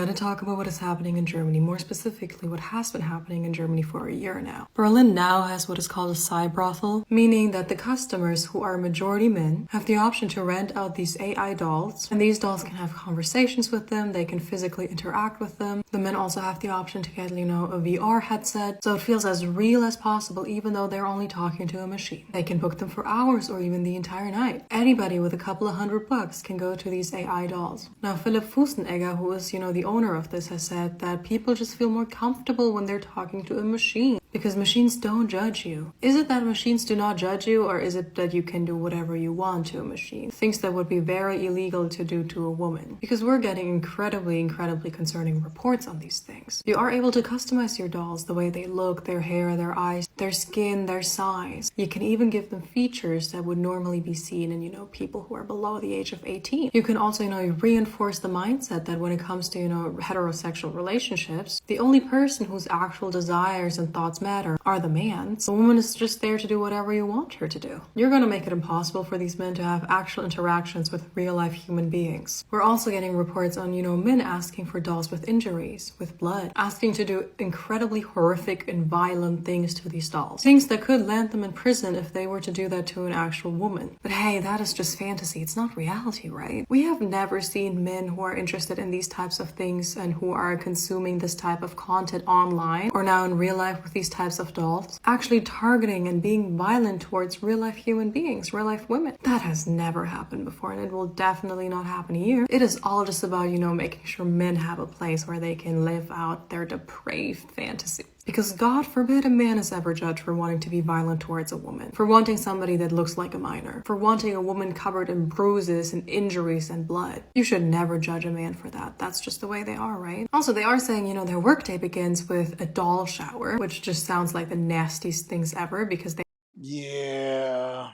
To talk about what is happening in Germany, more specifically what has been happening in Germany for a year now. Berlin now has what is called a Cybrothel, meaning that the customers, who are majority men, have the option to rent out these AI dolls, and these dolls can have conversations with them, they can physically interact with them. The men also have the option to get, a VR headset, so it feels as real as possible even though they're only talking to a machine. They can book them for hours or even the entire night. Anybody with a couple of $100 can go to these AI dolls. Now, Philipp Fusenegger, who is, the owner of this, has said that people just feel more comfortable when they're talking to a machine because machines don't judge you. Is it that machines do not judge you, or is it that you can do whatever you want to a machine? Things that would be very illegal to do to a woman. Because we're getting incredibly concerning reports on these things. You are able to customize your dolls, the way they look, their hair, their eyes, their skin, their size. You can even give them features that would normally be seen in, people who are below the age of 18. You can also, reinforce the mindset that when it comes to, heterosexual relationships, the only person whose actual desires and thoughts matter are the man's. The woman is just there to do whatever you want her to do. You're going to make it impossible for these men to have actual interactions with real-life human beings. We're also getting reports on, men asking for dolls with injuries, with blood, asking to do incredibly horrific and violent things to these dolls. Things that could land them in prison if they were to do that to an actual woman. But hey, that is just fantasy. It's not reality, right? We have never seen men who are interested in these types of things and who are consuming this type of content online or now in real life with these types of dolls actually targeting and being violent towards real life human beings, real life women. That has never happened before, and it will definitely not happen here. It is all just about, making sure men have a place where they can live out their depraved fantasies. Because God forbid a man is ever judged for wanting to be violent towards a woman, for wanting somebody that looks like a minor, for wanting a woman covered in bruises and injuries and blood. You should never judge a man for that. That's just the way they are, right? Also, they are saying, their workday begins with a doll shower, which just sounds like the nastiest things ever because they... Yeah,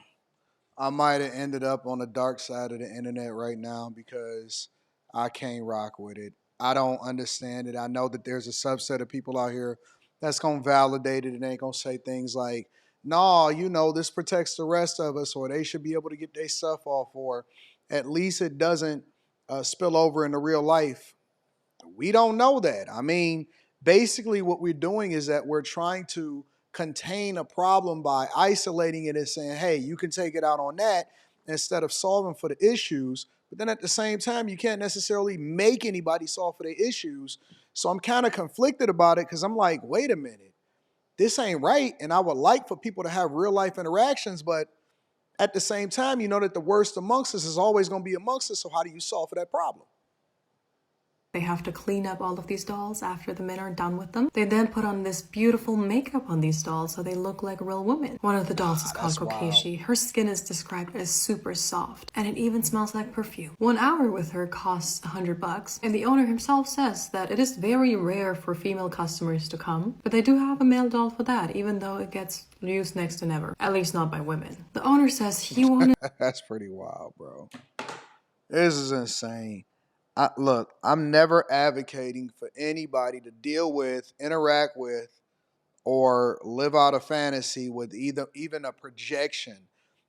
I might have ended up on the dark side of the internet right now because I can't rock with it. I don't understand it. I know that there's a subset of people out here that's going to validate it and ain't going to say things like, no, this protects the rest of us, or they should be able to get their stuff off, or at least it doesn't spill over into real life. We don't know that. I mean, basically what we're doing is that we're trying to contain a problem by isolating it and saying, hey, you can take it out on that instead of solving for the issues. But then at the same time, you can't necessarily make anybody solve for their issues. So I'm kind of conflicted about it because I'm like, wait a minute, this ain't right. And I would like for people to have real life interactions, but at the same time, you know that the worst amongst us is always going to be amongst us. So how do you solve for that problem? They have to clean up all of these dolls after the men are done with them. They then put on this beautiful makeup on these dolls so they look like real women. One of the dolls is called Kokeshi. Her skin is described as super soft, and it even smells like perfume. 1 hour with her costs $100, and the owner himself says that it is very rare for female customers to come, but they do have a male doll for that, even though it gets used next to never. At least not by women. The owner says he wanted... That's pretty wild, bro. This is insane. Look, I'm never advocating for anybody to deal with, interact with, or live out a fantasy with even a projection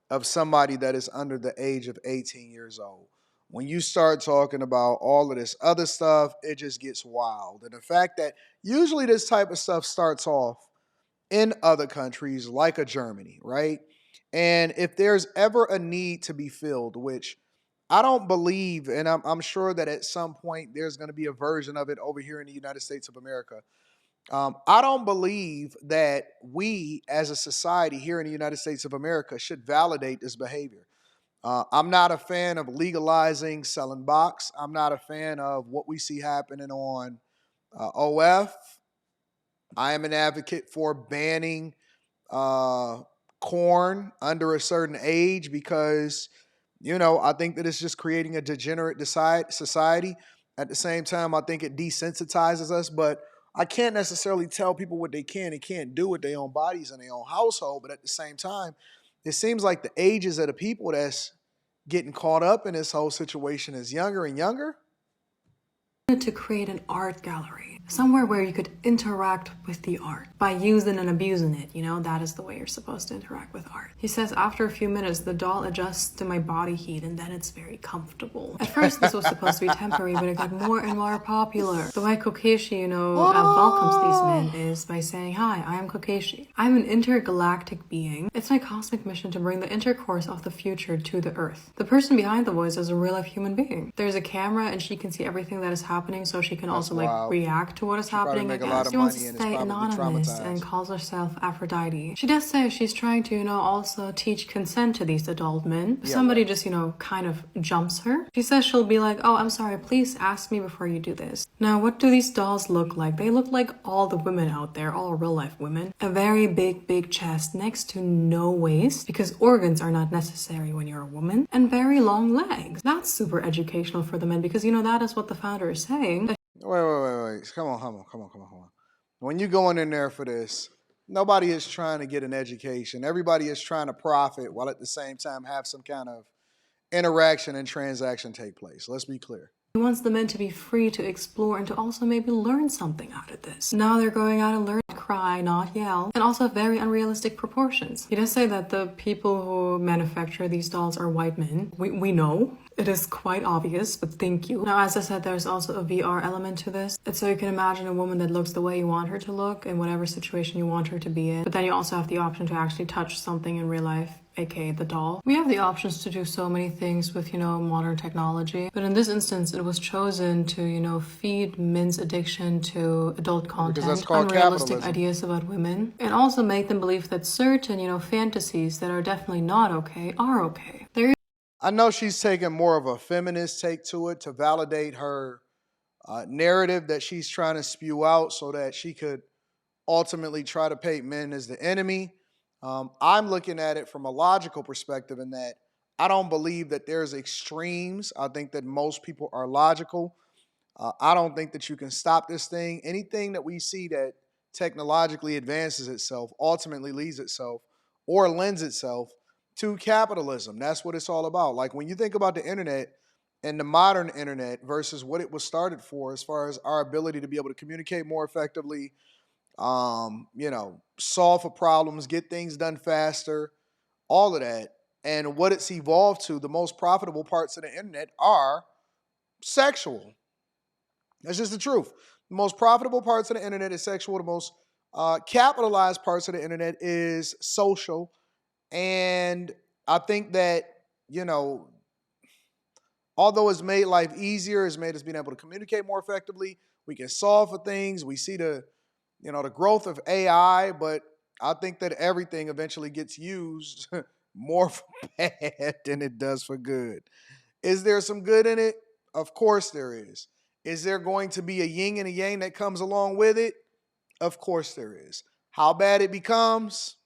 of somebody that is under the age of 18 years old. When you start talking about all of this other stuff, it just gets wild. And the fact that usually this type of stuff starts off in other countries like a Germany, right? And if there's ever a need to be filled, which I don't believe, and I'm sure that at some point there's going to be a version of it over here in the United States of America. I don't believe that we as a society here in the United States of America should validate this behavior. I'm not a fan of legalizing selling box. I'm not a fan of what we see happening on OF. I am an advocate for banning uh, corn under a certain age because, I think that it's just creating a degenerate society. At the same time, I think it desensitizes us, but I can't necessarily tell people what they can and can't do with their own bodies and their own household. But at the same time, it seems like the ages of the people that's getting caught up in this whole situation is younger and younger. to create an art gallery. somewhere where you could interact with the art by using and abusing it. That is the way you're supposed to interact with art. He says, after a few minutes, the doll adjusts to my body heat and then it's very comfortable. At first, this was supposed to be temporary, but it got more and more popular. The way Kokeshi, welcomes these men is by saying, hi, I am Kokeshi. I'm an intergalactic being. It's my cosmic mission to bring the intercourse of the future to the Earth. The person behind the voice is a real life human being. There's a camera and she can see everything that is happening, so she can also react to what is happening. She wants to stay anonymous and calls herself Aphrodite. She does say she's trying to, also teach consent to these adult men. If somebody just, kind of jumps her, she says she'll be like, oh, I'm sorry, please ask me before you do this. Now, what do these dolls look like? They look like all the women out there, all real life women. A very big chest next to no waist, because organs are not necessary when you're a woman, and very long legs. That's super educational for the men, because, that is what the founder is saying. Wait. Come on. When you going in there for this, nobody is trying to get an education. Everybody is trying to profit while at the same time have some kind of interaction and transaction take place. Let's be clear. He wants the men to be free to explore and to also maybe learn something out of this. Now they're going out and learn to cry, not yell, and also very unrealistic proportions. He does say that the people who manufacture these dolls are white men. We know. It is quite obvious, but thank you. Now, as I said, there's also a VR element to this. It's so you can imagine a woman that looks the way you want her to look in whatever situation you want her to be in. But then you also have the option to actually touch something in real life, aka the doll. We have the options to do so many things with, modern technology. But in this instance, it was chosen to, feed men's addiction to adult content, unrealistic ideas about women, and also make them believe that certain, fantasies that are definitely not okay are okay. I know she's taking more of a feminist take to it to validate her narrative that she's trying to spew out so that she could ultimately try to paint men as the enemy. I'm looking at it from a logical perspective in that I don't believe that there's extremes. I think that most people are logical. I don't think that you can stop this thing. Anything that we see that technologically advances itself ultimately leads itself or lends itself to capitalism. That's what it's all about. Like when you think about the internet and the modern internet versus what it was started for, as far as our ability to be able to communicate more effectively, solve for problems, get things done faster, all of that. And what it's evolved to, the most profitable parts of the internet are sexual. That's just the truth. The most profitable parts of the internet is sexual. The most capitalized parts of the internet is social. And I think that, although it's made life easier, it's made us being able to communicate more effectively. We can solve for things. We see the growth of AI, but I think that everything eventually gets used more for bad than it does for good. Is there some good in it? Of course there is. Is there going to be a yin and a yang that comes along with it? Of course there is. How bad it becomes?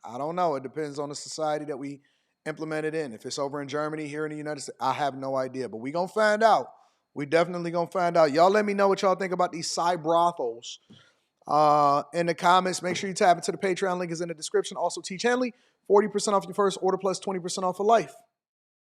I don't know. It depends on the society that we implement it in. If it's over in Germany, here in the United States, I have no idea. But we're going to find out. We definitely going to find out. Y'all let me know what y'all think about these Cybrothels in the comments. Make sure you tap into the Patreon link is in the description. Also, Teach Henley, 40% off your first order plus 20% off for life.